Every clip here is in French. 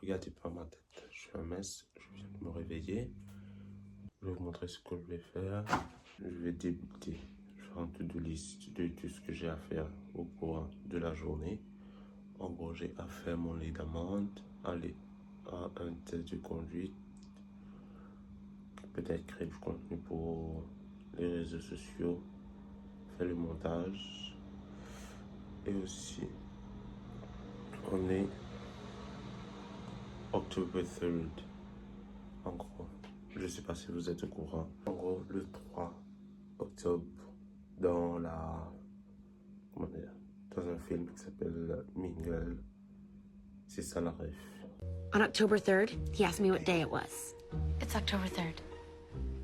regardez pas ma tête. Je suis un mess, je viens de me réveiller. Je vais vous montrer ce que je vais faire. Je vais débuter. Je vais faire un to-do list de tout ce que j'ai à faire au cours de la journée. En gros, j'ai à faire mon lit d'amende, aller à un test de conduite, peut-être créer du contenu pour les réseaux sociaux, faire le montage. Et aussi, on est October 3rd. En gros, je ne sais pas si vous êtes au courant. En gros, le 3 octobre, dans un film qui s'appelle Mingle, c'est ça la ref. On October 3rd, he asked me what day it was. It's October 3rd.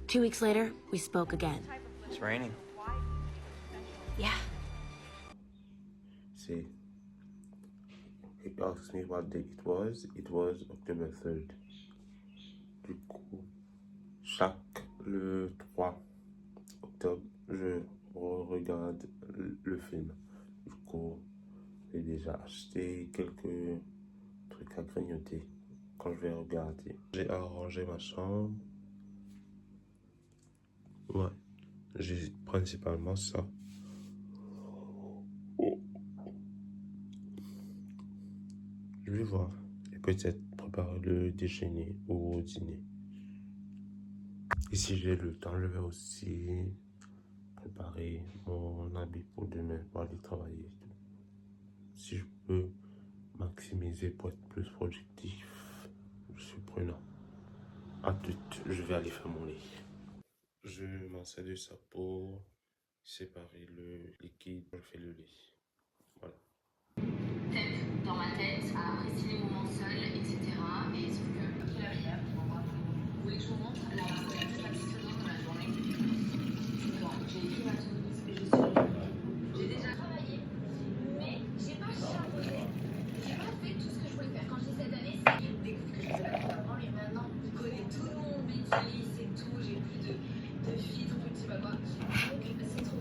2 weeks later, we spoke again. It's raining. Yeah. See, he asked me what day it was October 3rd. Du coup, chaque le 3 octobre, je regarde le film. Du coup, j'ai déjà acheté quelques trucs à grignoter quand je vais regarder. J'ai arrangé ma chambre. Ouais, j'ai principalement ça. Je vais voir et peut-être préparer le déjeuner ou au dîner. Et si j'ai le temps, je vais aussi préparer mon habit pour demain pour aller travailler. Si je peux maximiser pour être plus productif, je suis prenant. À tout, je vais aller faire mon lit. Je m'en sers de ça pour séparer le liquide. Je fais le lit. Voilà. Dans ma tête, à apprécier les moments seuls, etc. Et sauf que la meilleure, vous voulez que je vous montre la plus satisfaisante de ma journée. J'ai écrit ma to-do list, j'ai déjà travaillé, mais j'ai pas charbonné. J'ai pas fait tout ce que je voulais faire. Quand je dis cette année, c'est une découverte que je faisais pas avant, et maintenant, je connais tout le monde, utilise et tout, j'ai plus de filtres, de je sais pas quoi. Donc, c'est trop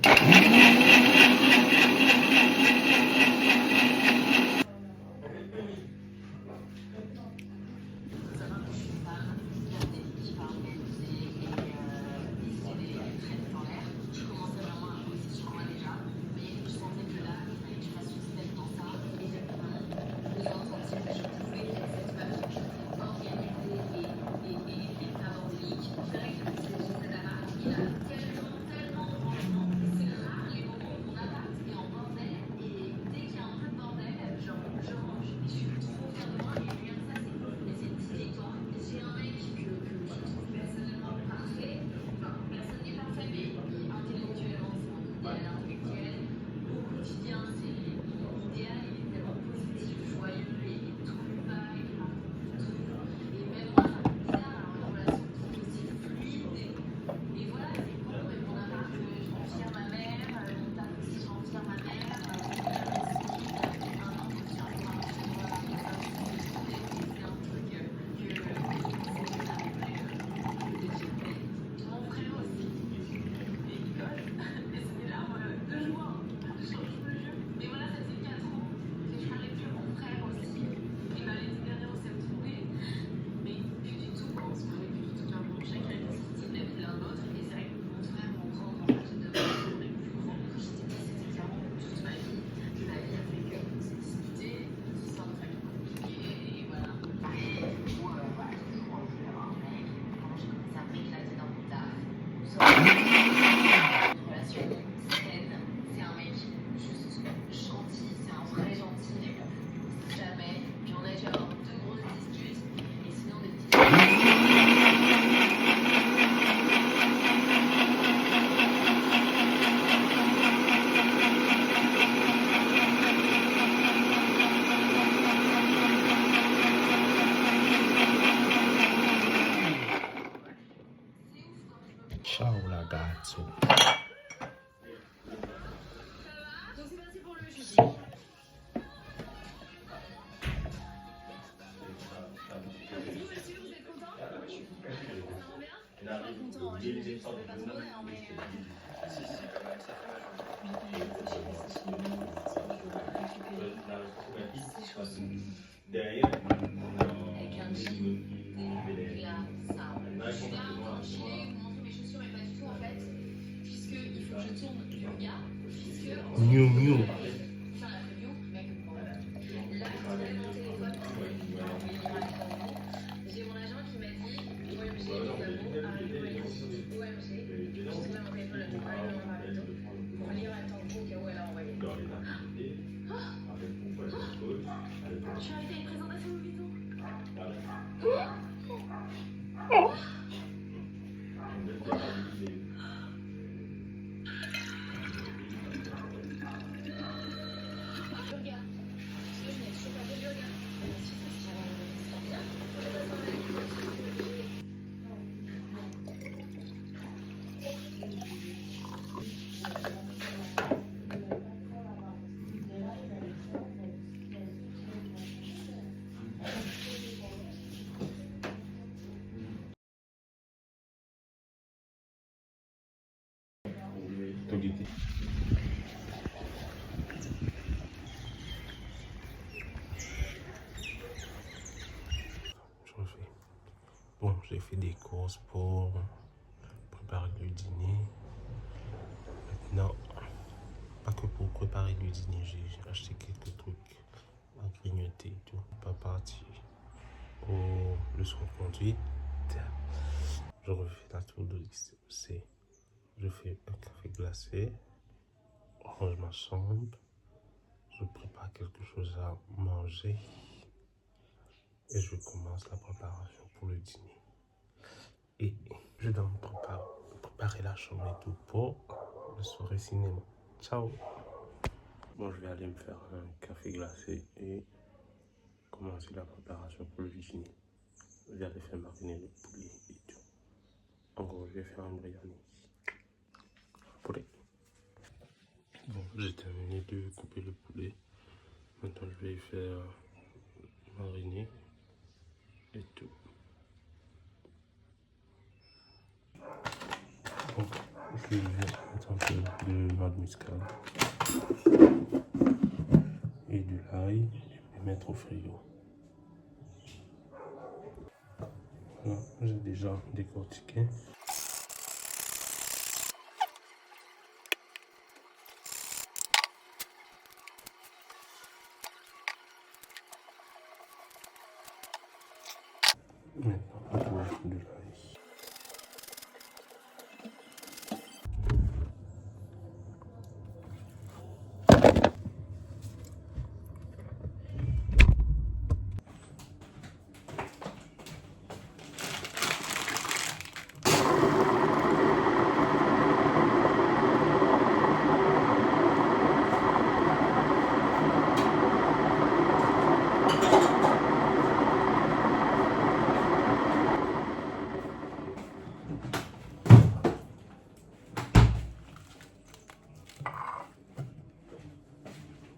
Ciao ragazzo. Donc c'est parti pour le jeudi. Vous êtes content? Ça va bien? Content, j'ai pas trop mais Derrière, Bon, j'ai fait des courses pour préparer le dîner. Maintenant, pas que pour préparer le dîner, j'ai acheté quelques trucs à grignoter et tout. Pas parti au leçon de conduite. Je refais la tour de lycée. Je fais un café glacé, range ma chambre, je prépare quelque chose à manger et je commence la préparation pour le dîner. Et je dois me préparer la chambre et tout pour le soirée cinéma. Ciao. Bon, je vais aller me faire un café glacé et commencer la préparation pour le dîner. Je vais aller faire mariner le poulet et tout. En gros, je vais faire un biryani. Poulet. Bon, j'ai terminé de couper le poulet. Maintenant, je vais faire mariner et tout. Donc, je vais mettre un peu de noix de muscade et de l'ail et mettre au frigo. Voilà, j'ai déjà décortiqué. Maintenant, on peut mettre de l'ail.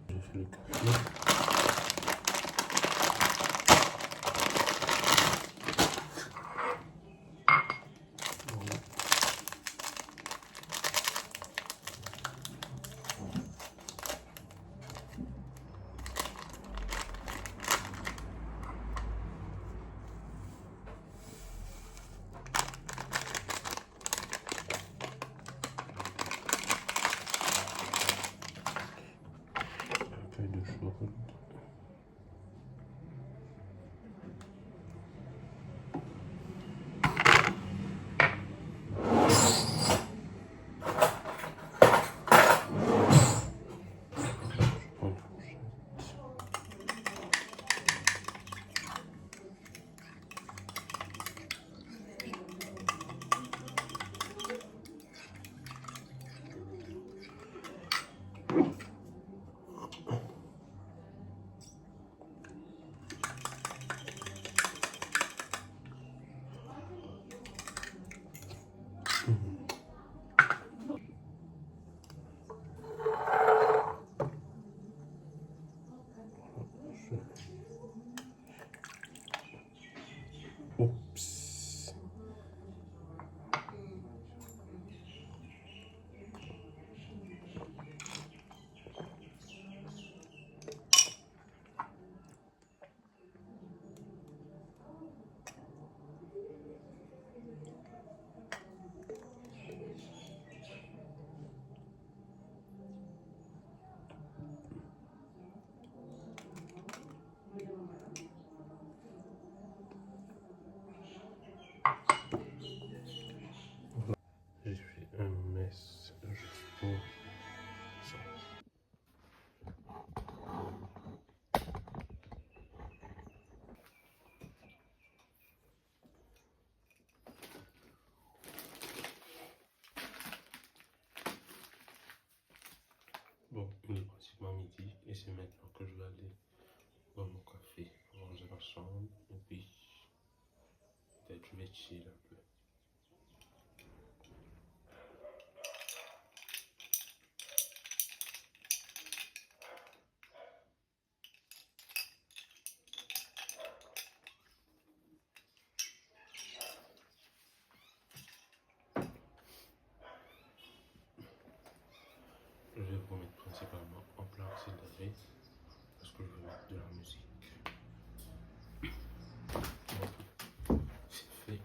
J'ai fait le café. Un peu de choucroute. Oups. J'ai fait un mess juste pour ça. Bon, il est pratiquement midi et c'est maintenant que je vais aller boire mon café, ranger ma chambre et puis peut-être je vais chill un peu. Je vais vous mettre principalement en plan accéléré parce que je veux mettre de la musique. Bon, c'est fait.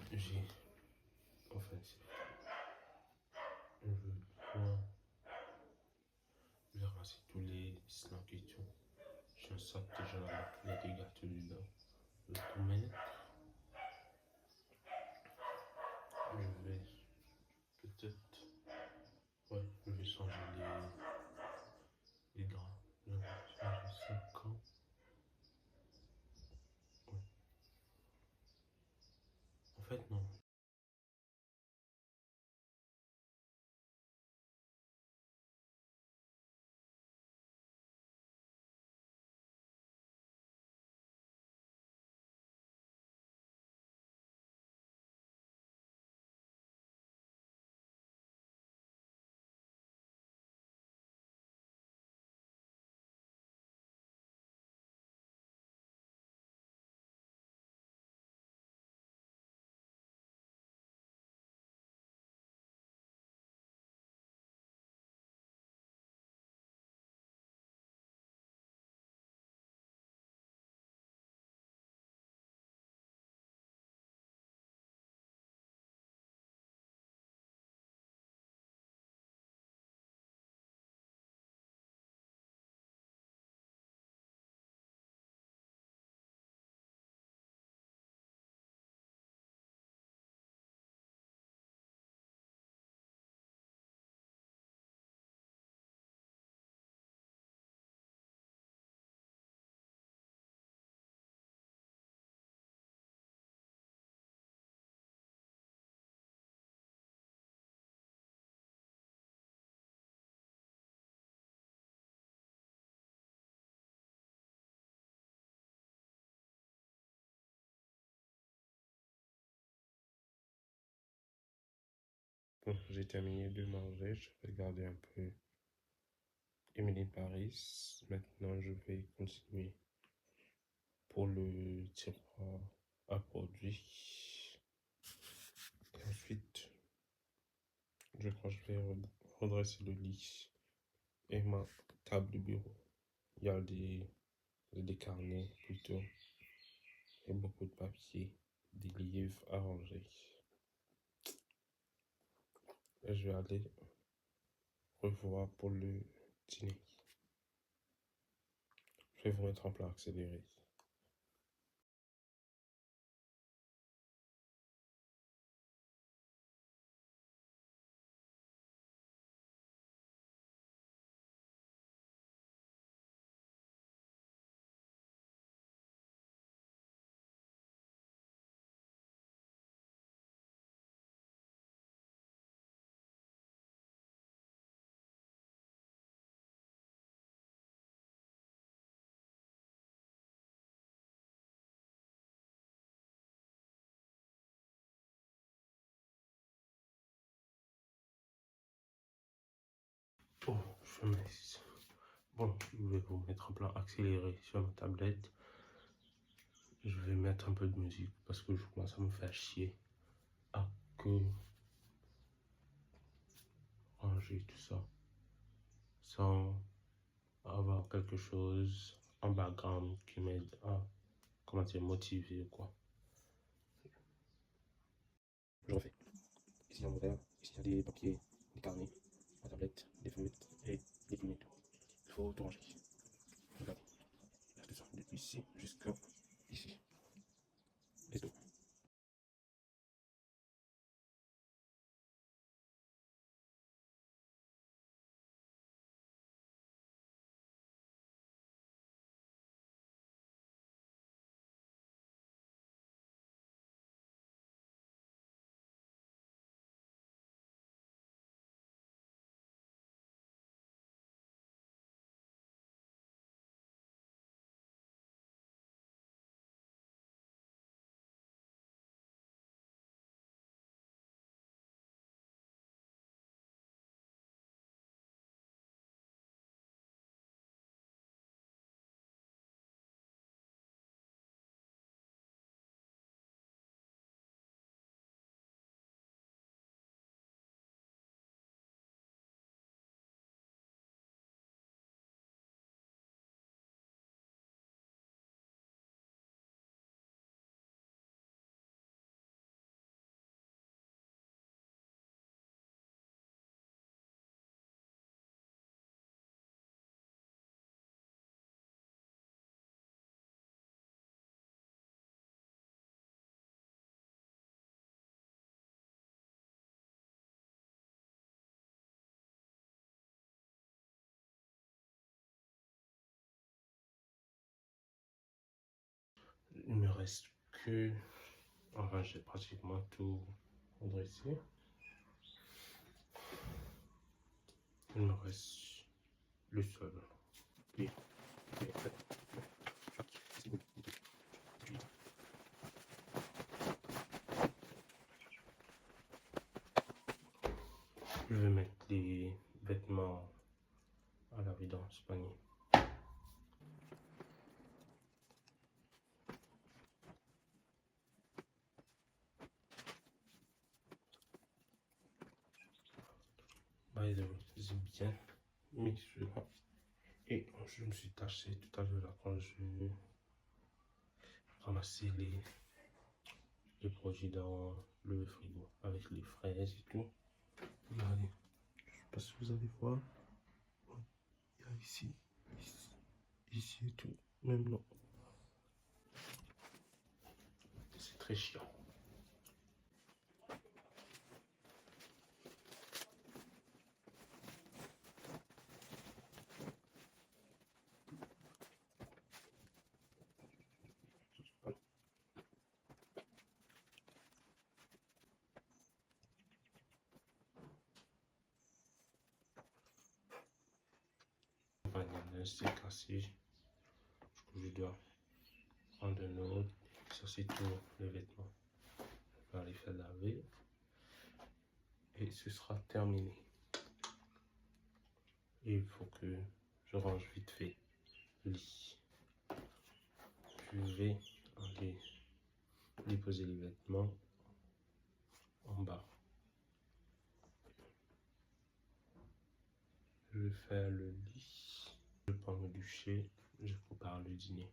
fait, non. Bon, j'ai terminé de manger, je vais regarder un peu Emily Paris. Maintenant, je vais continuer pour le tiroir à produits. Et ensuite, je crois que je vais redresser le lit et ma table de bureau. Il y a des carnets plutôt et beaucoup de papier, des livres à ranger. Et je vais aller revoir pour le dîner. Je vais vous mettre en plan accéléré. Bon, je mets... Bon, je vais vous mettre en plan accéléré sur ma tablette. Je vais mettre un peu de musique parce que je commence à me faire chier à que ranger tout ça sans avoir quelque chose en background qui m'aide à, comment dire, motiver quoi. Je refais. Ici, il y a mon verre, ici, il y a des papiers, des carnets, ma tablette, des feuilles et des lunettes. Il faut tout ranger. Regardez. Tout ça, depuis ici jusqu'à ici. Et tout. Il me reste que Enfin, j'ai pratiquement tout redressé. Il me reste le sol. Et- Je vais mettre les vêtements à la vidange panier. By the way, c'est bien mis celui-là. Et je me suis taché tout à l'heure là quand je ramassais les produits dans le frigo avec les fraises et tout. Regardez, je sais pas si vous allez voir. Il y a ici et tout, même non. C'est très chiant. C'est cassé. Du coup, je dois prendre un autre. Ça, c'est tous les vêtements. Je vais les faire laver. Et ce sera terminé. Et il faut que je range vite fait le lit. Je vais aller déposer les vêtements en bas. Je vais faire le lit. Je prends me doucher. Je prépare le dîner.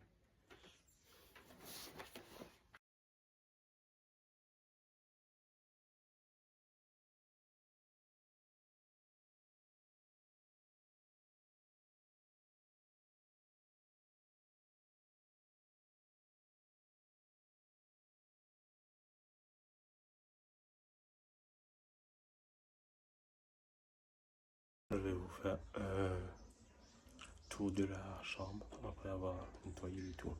Je vais vous faire un tour de la chambre après avoir nettoyé le tout.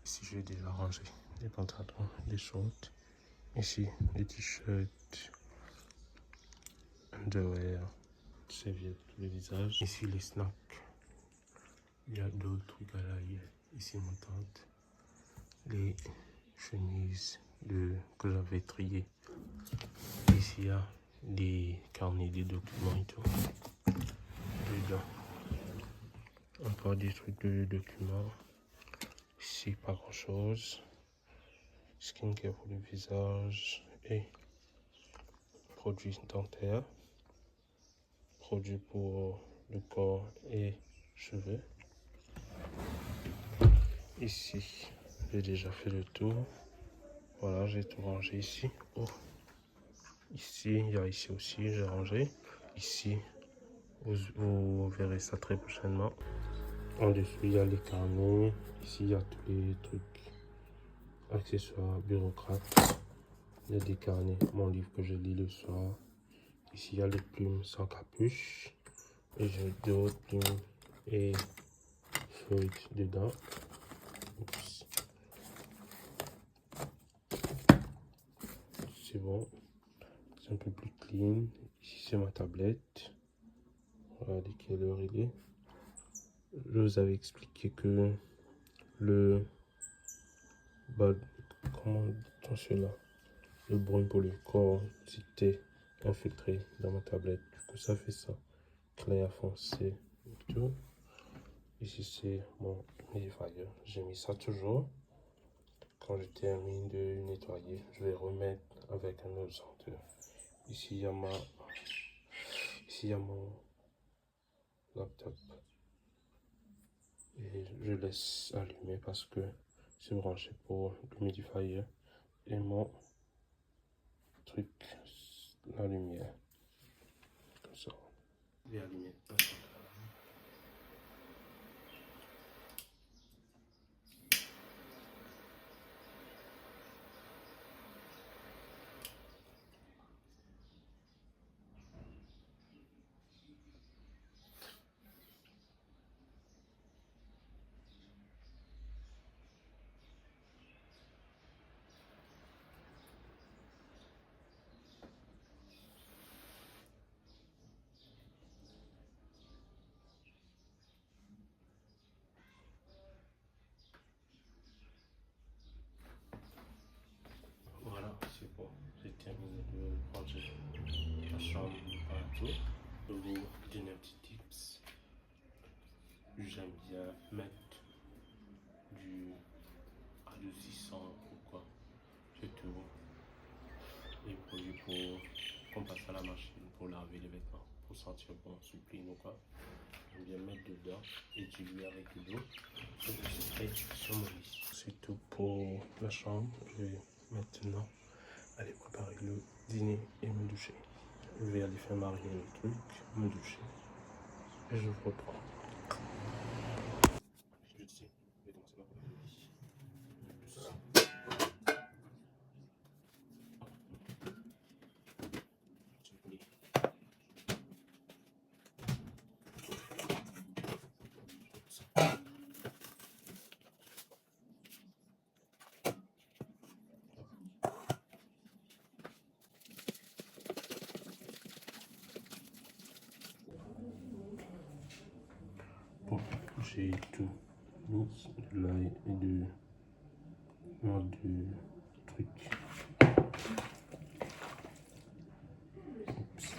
Ici, j'ai déjà rangé les pantalons, les shorts. Ici, les t-shirts, underwear, serviettes pour le visage. Ici, les snacks. Il y a d'autres trucs à l'arrière. Ici, mon tente. Les chemises que j'avais triées. Ici, il y a des carnets, des documents et tout. Dedans. Encore des trucs de documents. Ici, pas grand chose. Skincare pour le visage et produits dentaires. Produits pour le corps et cheveux. Ici, j'ai déjà fait le tour. Voilà, j'ai tout rangé ici. Oh. Ici, il y a ici aussi, j'ai rangé. Ici, vous verrez ça très prochainement. En dessous, il y a les carnets. Ici, il y a tous les trucs, accessoires, bureaucrates. Il y a des carnets, mon livre que je lis le soir. Ici, il y a les plumes sans capuche. Et j'ai d'autres plumes et feuilles dedans. Oups. C'est bon. C'est un peu plus clean. Ici, c'est ma tablette. Regardez quelle heure il est. Je vous avais expliqué que le comment dit-on cela? Le brun pour le corps, c'était infiltré dans ma tablette. Du coup, ça fait ça. Clair foncé et tout. Ici, c'est mon humidifier. J'ai mis ça toujours. Quand je termine de nettoyer, je vais remettre avec un autre senteur. Ici, il y a mon laptop. Et je laisse allumer parce que c'est branché pour l'humidifier et mon truc, la lumière. Comme ça. Je vais allumer. descend ou quoi. C'est tout. Les produits pour qu'on passe à la machine pour laver les vêtements, pour sentir bon, suppline ou quoi. Je viens mettre dedans et diluer avec de l'eau. Et je spray sur mon lit. C'est tout pour la chambre. Je vais maintenant aller préparer le dîner et me doucher. Je vais aller faire mariner le truc, me doucher. Et je vous reprends. Je dis, je vais commencer par le lit. Bon, j'ai tout mis de l'ail et du truc. Oups.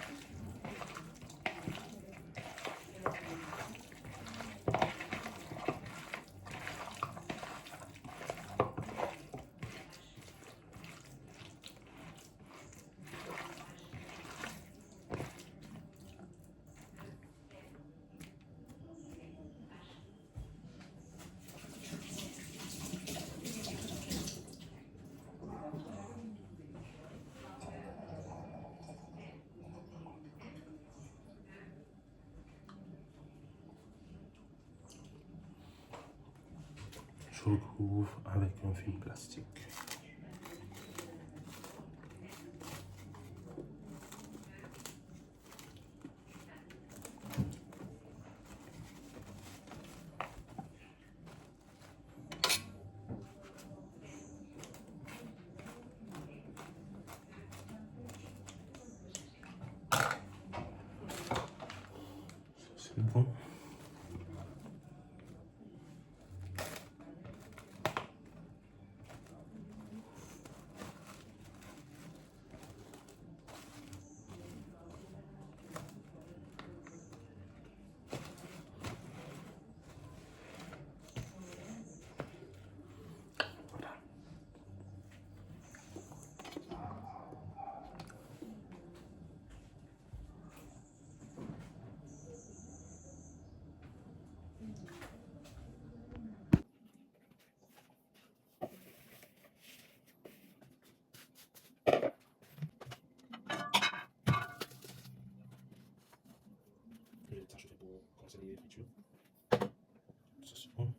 Je recouvre avec un film plastique. C'est bon. Voilà. Les tâches faites pour conseiller l'écriture. Ça c'est bon.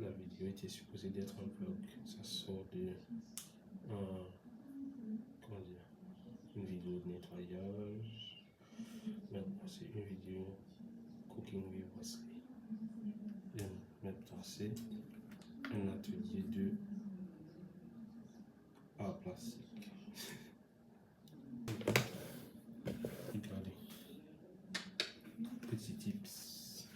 La vidéo était supposée d'être un vlog. Ça sort de comment dire, une vidéo de nettoyage. Maintenant, c'est une vidéo cooking with Wesley. Et maintenant, c'est un atelier de art plastique. Regardez. Petit tips.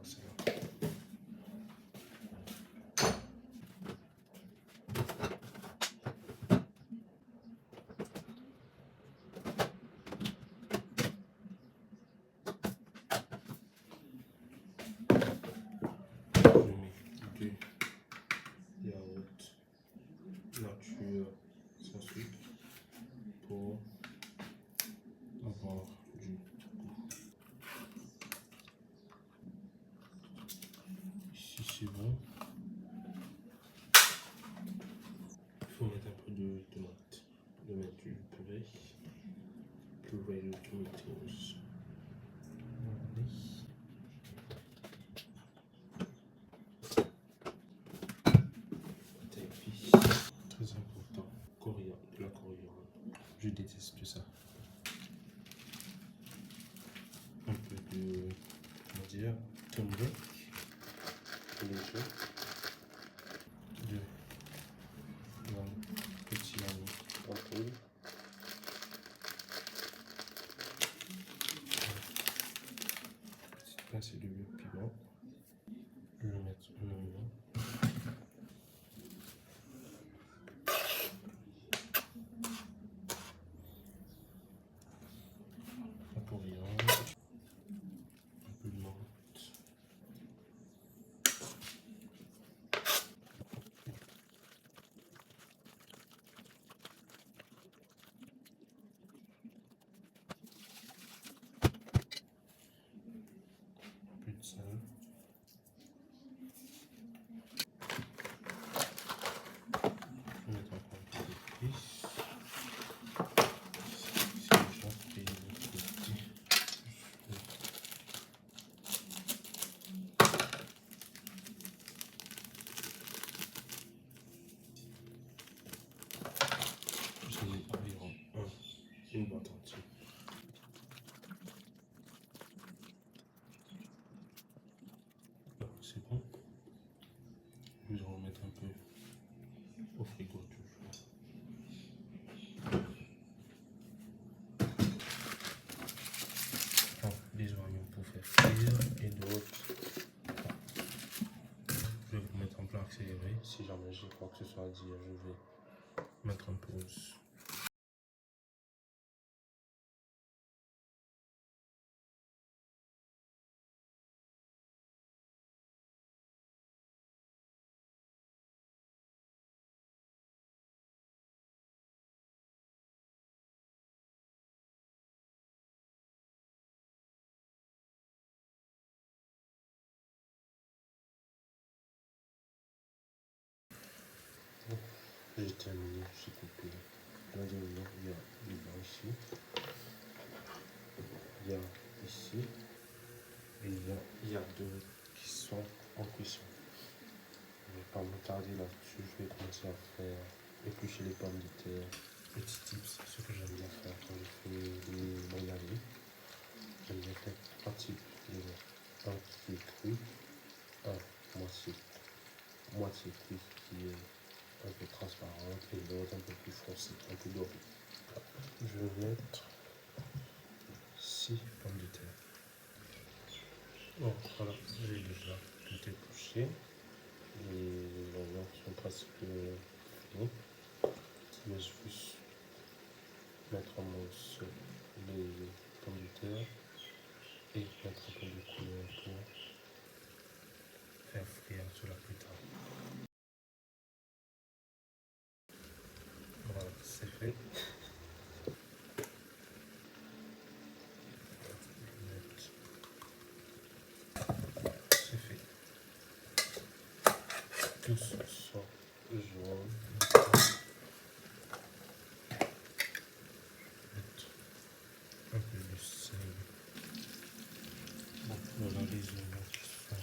c'est là. Je mets du yaourt nature sans sucre pour avoir du goût. Ici c'est bon. Il faut mettre un peu de tomate, de mettre du purée de tomatoes. Épices. Très important, coriandre, de la coriandre. Je déteste ça. Un peu de, comment dire, turmeric, léger, de petit ami en poudre. Petite pincée de piment. Je vais mettre un oignon. La coriandre. Un peu de menthe. Un peu de sel. Je vais mettre encore un peu d'épices. C'est déjà fait de côté. Je mets environ une boîte entière. C'est bon. Nous allons mettre un peu au frigo toujours. Des oignons pour faire frire et d'autres. Je vais vous mettre en plan accéléré. Si jamais j'ai quoi que ce soit à dire, je vais mettre en pause. J'ai terminé, j'ai coupé. Là, il y a du blanc ici. Il y a ici. Et il y a deux qui sont en cuisson. Je ne vais pas m'attarder là-dessus. Je vais commencer à faire éplucher les pommes de terre. Petit tips, ce que j'aime bien faire quand je fais des brouillades. J'aime bien faire trois types de verre. Un qui est cru, un moitié cuit qui est un peu transparent et l'autre un peu plus foncé, un peu doré. Je vais mettre 6 pommes de terre. Bon, voilà, j'ai déjà tout épluché. Les oignons sont presque finis. Je vais juste mettre en mousse les pommes de terre et mettre un peu de couleur pour faire frire cela plus tard. Voilà, c'est fait. C'est fait. Tous sont jaunes. Mettre un peu de sel. Bon, voilà les oignons qui sont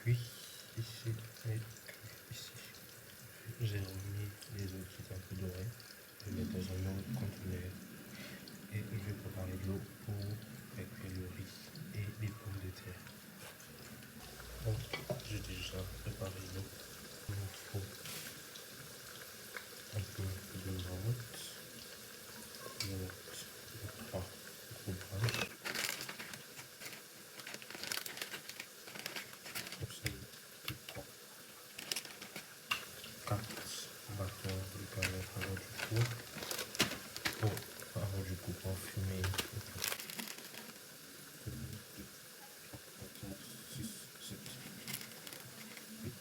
cuits ici et cuits ici. J'ai remis les autres qui étaient un peu dorés. Je vais mettre dans un autre conteneur et je vais préparer de l'eau pour faire cuire le riz et les pommes de terre. Donc, j'ai déjà préparé l'eau. Il me faut un peu de menthe. Je vais mettre 3 gros bras. enfumé. 6, 7, 8,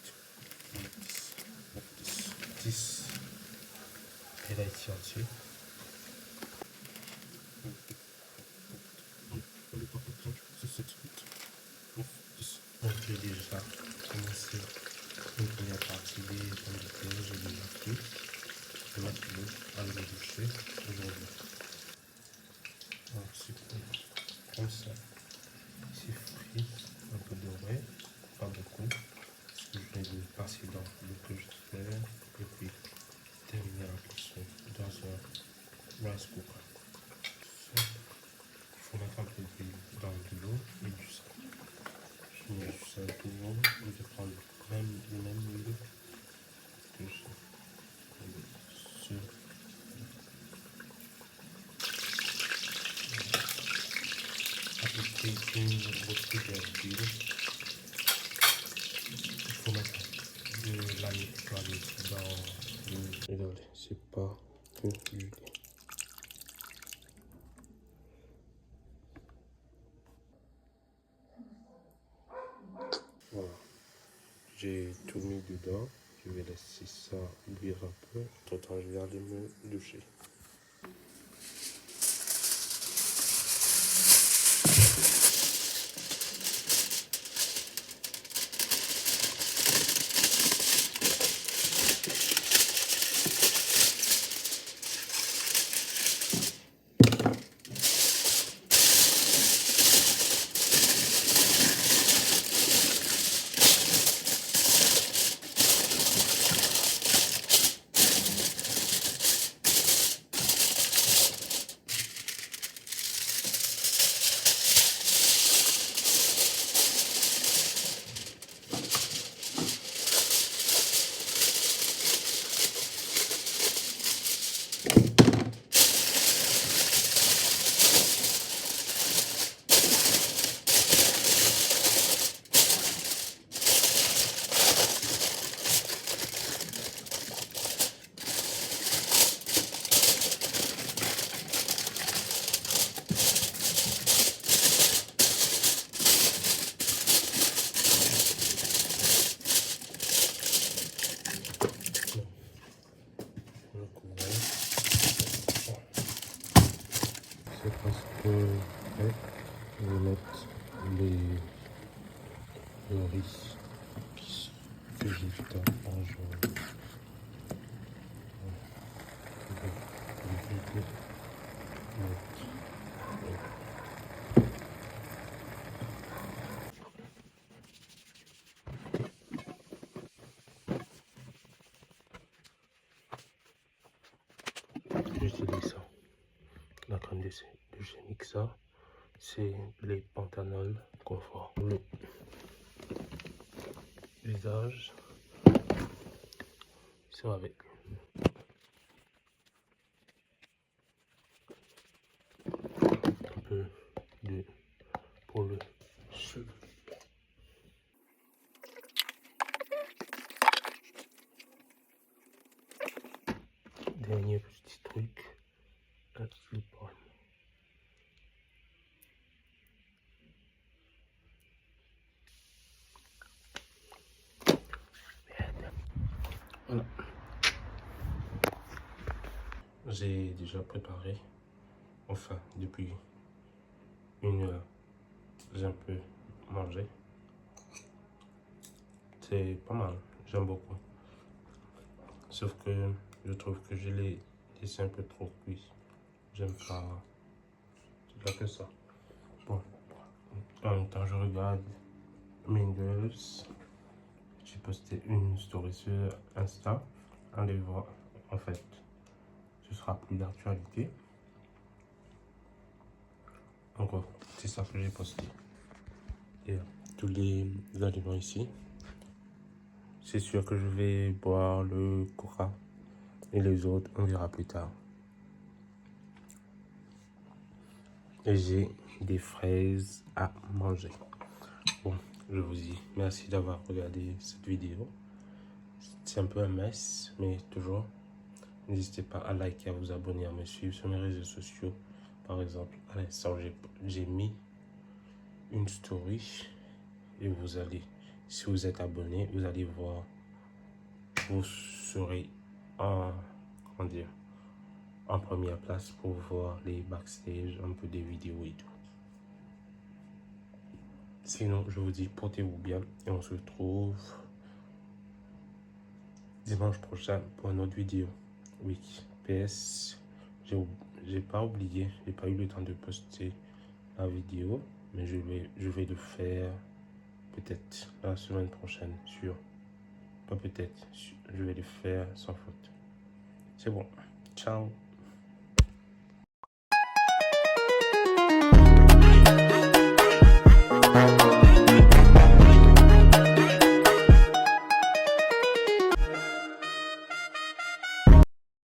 9, 10. Et là, ici en-dessus. Donc j'ai déjà commencé une première partie des pommes de terre, j'ai déjà pris. Je vais mettre l'eau à le doucher aujourd'hui. Donc c'est comme ça. C'est frit, un peu doré, pas beaucoup. Parce que je vais le passer dans l'eau que je fais et puis terminer la cuisson dans un rice cooker. Il faut mettre un peu d'huile dans de l'eau et du sel. Je mets du sel tout le monde, je vais prendre même huile que je sur à peu près une grosse cuillère d'huile. Il faut mettre de la nettoyer dans le... Regardez, c'est pas que l'huile. Voilà, j'ai tout mis dedans. Je vais laisser ça bouillir un peu. Entre-temps, je vais aller me doucher. C'est parce que je vais mettre le riz que j'ai fait en jaune. J'utilise ça. La crème de chez Mixa, c'est les Panthenol Confort. Le visage, c'est avec. Un peu de pour le cheveu. Dernier petit truc, un slip-on. Voilà. J'ai déjà préparé, enfin depuis 1 heure, j'ai un peu mangé. C'est pas mal, j'aime beaucoup. Sauf que je trouve que je l'ai laissé un peu trop cuit. J'aime pas. C'est pas que ça. Bon, en même temps, je regarde Mean Girls. J'ai posté une story sur Insta. Allez voir, en fait, ce sera plus d'actualité. Encore, c'est ça que j'ai posté. Et tous les aliments ici. C'est sûr que je vais boire le coca et les autres, on verra plus tard. Et j'ai des fraises à manger. Bon, je vous dis merci d'avoir regardé cette vidéo. C'est un peu un mess, mais toujours. N'hésitez pas à liker, à vous abonner, à me suivre sur mes réseaux sociaux. Par exemple, à l'instant, j'ai mis une story et vous allez, si vous êtes abonné, vous allez voir, vous serez en, comment dire, en première place pour voir les backstage, un peu des vidéos et tout. Sinon, je vous dis, portez-vous bien et on se retrouve dimanche prochain pour une autre vidéo. Oui, PS, j'ai pas oublié, j'ai pas eu le temps de poster la vidéo, mais je vais le faire peut-être la semaine prochaine, sûr. Pas peut-être, je vais le faire sans faute. C'est bon. Ciao.